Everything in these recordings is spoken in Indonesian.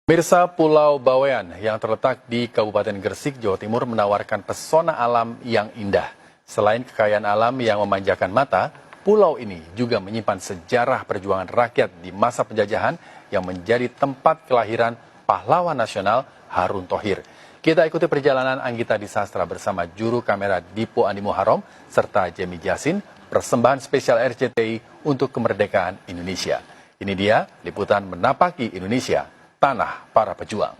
Mirsa Pulau Bawean yang terletak di Kabupaten Gresik, Jawa Timur menawarkan pesona alam yang indah. Selain kekayaan alam yang memanjakan mata, pulau ini juga menyimpan sejarah perjuangan rakyat di masa penjajahan yang menjadi tempat kelahiran pahlawan nasional Harun Thohir. Kita ikuti perjalanan Anggita Disastra bersama juru kamera Dipo Andi Muharram serta Jemi Jasin, persembahan spesial RCTI untuk kemerdekaan Indonesia. Ini dia liputan Menapaki Indonesia, Tanah Para Pejuang.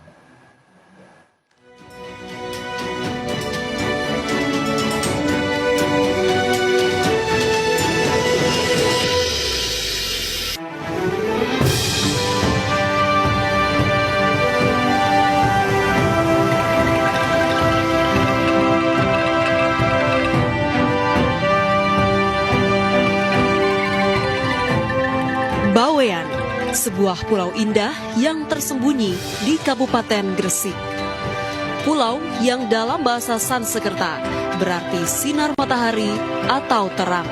Bawean, sebuah pulau indah yang tersembunyi di Kabupaten Gresik. Pulau yang dalam bahasa Sanskerta berarti sinar matahari atau terang.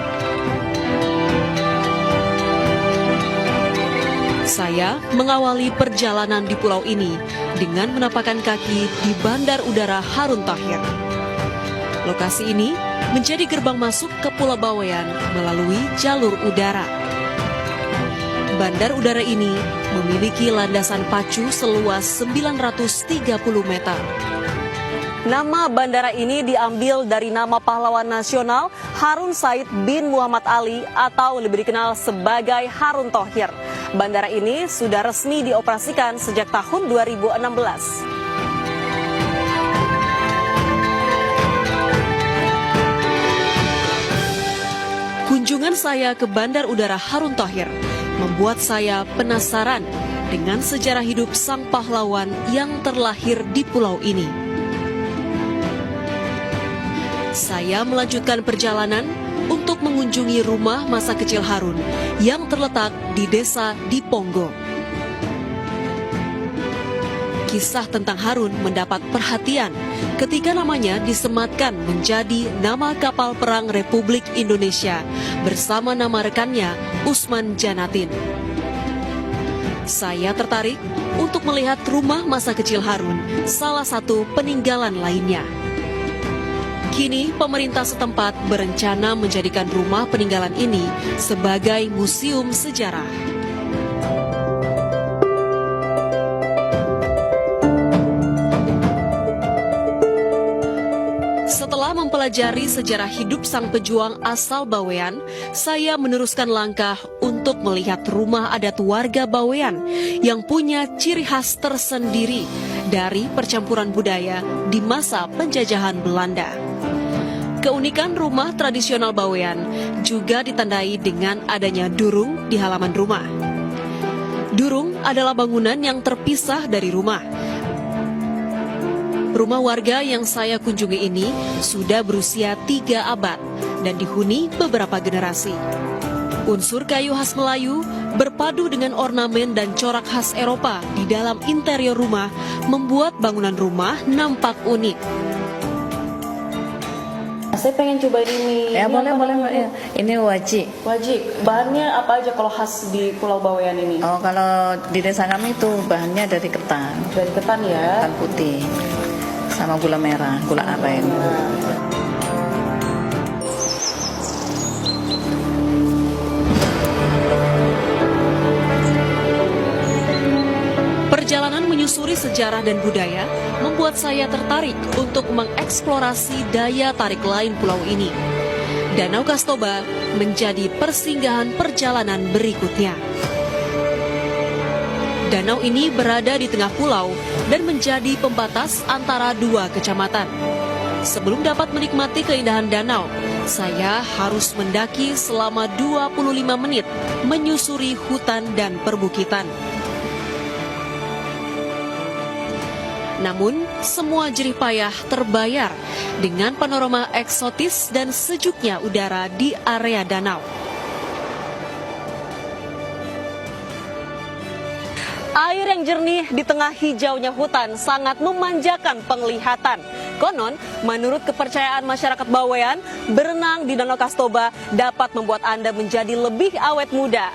Saya mengawali perjalanan di pulau ini dengan menapakkan kaki di Bandar Udara Harun Thohir. Lokasi ini menjadi gerbang masuk ke Pulau Bawean melalui jalur udara. Bandar udara ini memiliki landasan pacu seluas 930 meter. Nama bandara ini diambil dari nama pahlawan nasional Harun Said bin Muhammad Ali atau lebih dikenal sebagai Harun Thohir. Bandara ini sudah resmi dioperasikan sejak tahun 2016. Kunjungan saya ke Bandar Udara Harun Thohir membuat saya penasaran dengan sejarah hidup sang pahlawan yang terlahir di pulau ini. Saya melanjutkan perjalanan untuk mengunjungi rumah masa kecil Harun yang terletak di desa Diponggo. Kisah tentang Harun mendapat perhatian ketika namanya disematkan menjadi nama kapal perang Republik Indonesia bersama nama rekannya Usman Janatin. Saya tertarik untuk melihat rumah masa kecil Harun, salah satu peninggalan lainnya. Kini pemerintah setempat berencana menjadikan rumah peninggalan ini sebagai museum sejarah. Setelah mempelajari sejarah hidup sang pejuang asal Bawean, saya meneruskan langkah untuk melihat rumah adat warga Bawean yang punya ciri khas tersendiri dari percampuran budaya di masa penjajahan Belanda. Keunikan rumah tradisional Bawean juga ditandai dengan adanya durung di halaman rumah. Durung adalah bangunan yang terpisah dari rumah. Rumah warga yang saya kunjungi ini sudah berusia 3 abad dan dihuni beberapa generasi. Unsur kayu khas Melayu berpadu dengan ornamen dan corak khas Eropa di dalam interior rumah membuat bangunan rumah nampak unik. Saya pengen cobain ini. Ya, boleh. Ya. Ini wajik. Wajik. Bahannya apa aja kalau khas di Pulau Bawean ini? Oh, kalau di desa kami itu bahannya dari ketan. Dari ketan ya? Ketan putih. Sama gula merah, gula aren. Perjalanan menyusuri sejarah dan budaya membuat saya tertarik untuk mengeksplorasi daya tarik lain pulau ini. Danau Kastoba menjadi persinggahan perjalanan berikutnya. Danau ini berada di tengah pulau dan menjadi pembatas antara 2 kecamatan. Sebelum dapat menikmati keindahan danau, saya harus mendaki selama 25 menit menyusuri hutan dan perbukitan. Namun, semua jerih payah terbayar dengan panorama eksotis dan sejuknya udara di area danau. Air yang jernih di tengah hijaunya hutan sangat memanjakan penglihatan. Konon, menurut kepercayaan masyarakat Bawean, berenang di Danau Kastoba dapat membuat Anda menjadi lebih awet muda.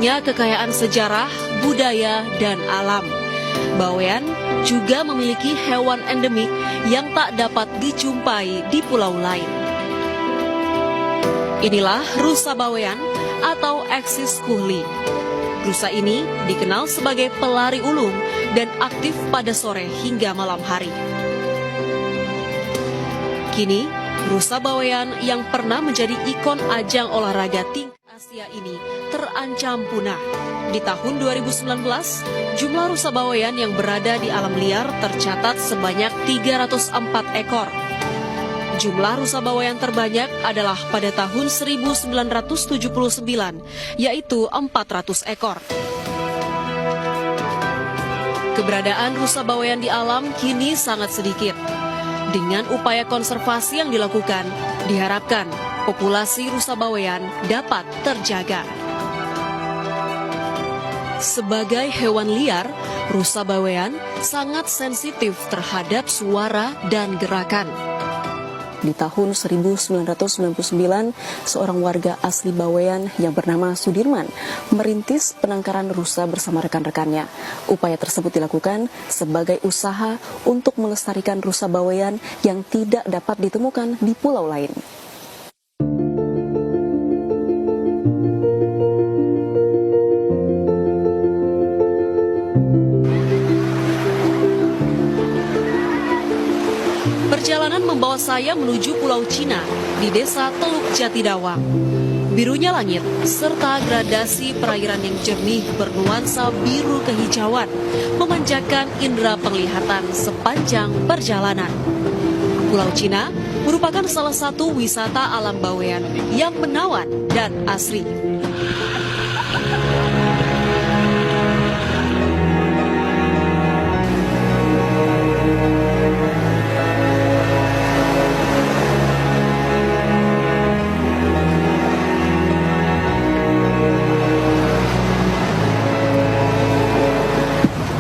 punya kekayaan sejarah, budaya, dan alam. Bawean juga memiliki hewan endemik yang tak dapat dijumpai di pulau lain. Inilah rusa Bawean atau Axis kuhli. Rusa ini dikenal sebagai pelari ulung dan aktif pada sore hingga malam hari. Kini, rusa Bawean yang pernah menjadi ikon ajang olahraga tingkat Asia ini terancam punah. Di tahun 2019, jumlah rusa Bawean yang berada di alam liar tercatat sebanyak 304 ekor. Jumlah rusa Bawean terbanyak adalah pada tahun 1979, yaitu 400 ekor. Keberadaan rusa Bawean di alam kini sangat sedikit. Dengan upaya konservasi yang dilakukan, diharapkan populasi rusa Bawean dapat terjaga. Sebagai hewan liar, rusa Bawean sangat sensitif terhadap suara dan gerakan. Di tahun 1999, seorang warga asli Bawean yang bernama Sudirman merintis penangkaran rusa bersama rekan-rekannya. Upaya tersebut dilakukan sebagai usaha untuk melestarikan rusa Bawean yang tidak dapat ditemukan di pulau lain. Perjalanan membawa saya menuju Pulau Cina di desa Teluk Jatidawang. Birunya langit serta gradasi perairan yang jernih bernuansa biru kehijauan memanjakan indera penglihatan sepanjang perjalanan. Pulau Cina merupakan salah satu wisata alam Bawean yang menawan dan asri.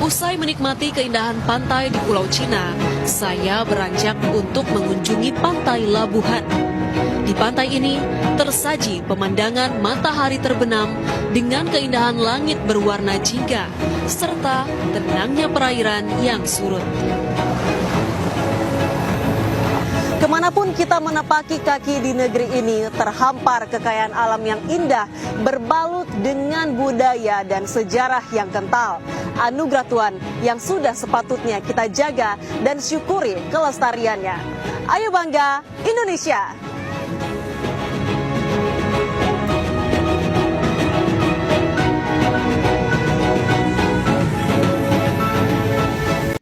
Usai menikmati keindahan pantai di Pulau Cina, saya beranjak untuk mengunjungi Pantai Labuhan. Di pantai ini tersaji pemandangan matahari terbenam dengan keindahan langit berwarna jingga, serta tenangnya perairan yang surut. Kemanapun kita menapaki kaki di negeri ini, terhampar kekayaan alam yang indah, berbalut dengan budaya dan sejarah yang kental. Anugerah Tuhan yang sudah sepatutnya kita jaga dan syukuri kelestariannya. Ayo bangga Indonesia!